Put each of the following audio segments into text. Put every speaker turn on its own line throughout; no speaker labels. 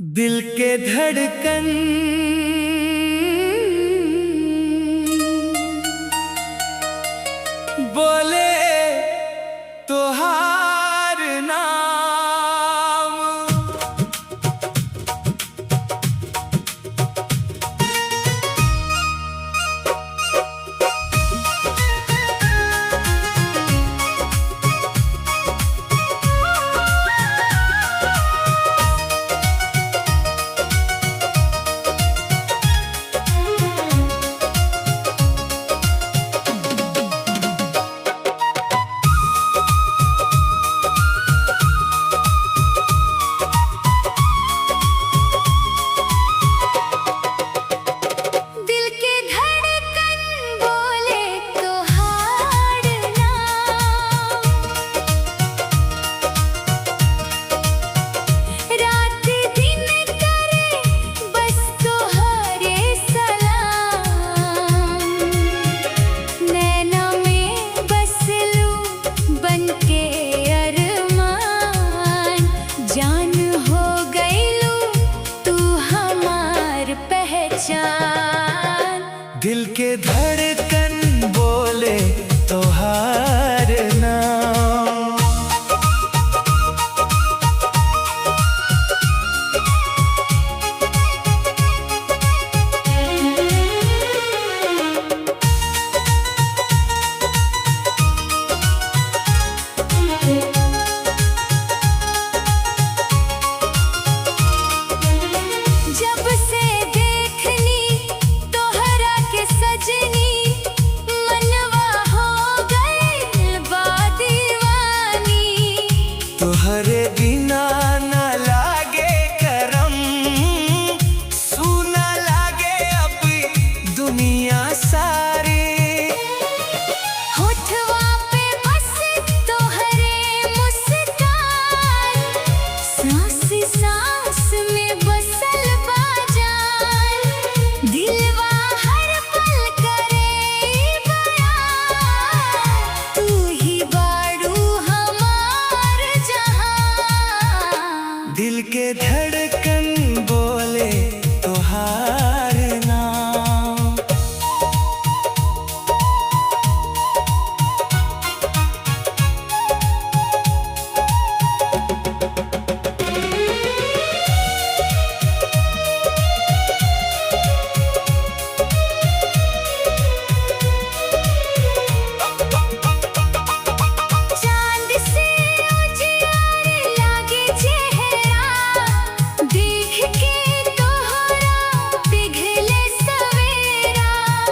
दिल के धड़कन बोले तो हार नाम। दिल के धड़कन बोले तो हार नाम। तोहरे बिना न लागे करम, सूना लागे अब दुनिया सारी।
होठवा पे बस तोहरे मुस्कान, सांस सांस में बसल बाजान। दिलवा हर पल करे बयान, तू ही बाड़ू
दिल के धड़कन बोले तो हार नाम।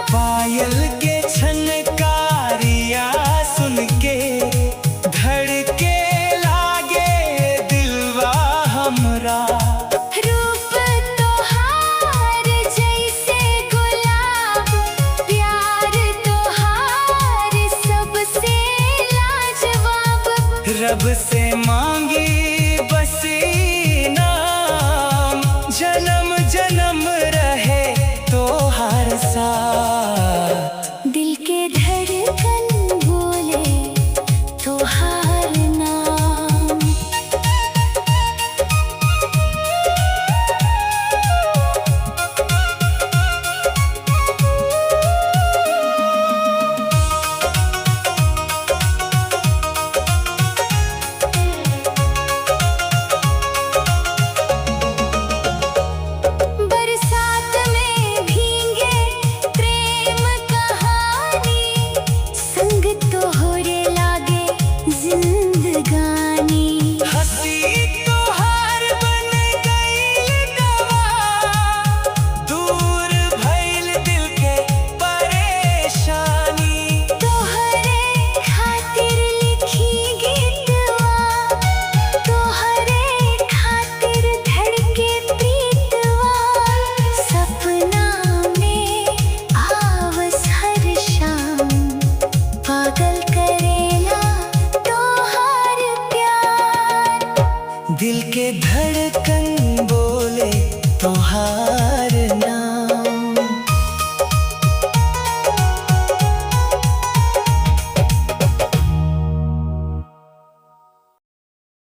पायल के छनकारिया सुन के धड़के लागे दिलवा हमरा।
रूप तोहार जैसे गुलाब, प्यार तोहार सबसे लाजवाब।
रब से मांगी बस नाम, जन्म जन्म रहे तोहार साथ।
दिल के धड़कन बोले तो हार नाम। बरसात में भीगे प्रेम कहानी, संग तोहरे लागे जिंदगानी।
हंसी तोहार बन गईल दवा, दूर भइल दिल के परेशानी।
तोहरे खातिर लिखी गीतवा, तोहरे खातिर धड़के प्रीतवा। सपना में आवस हर शाम, पागल करेला तोहार प्यार।
दिल के धड़कन बोले तो हार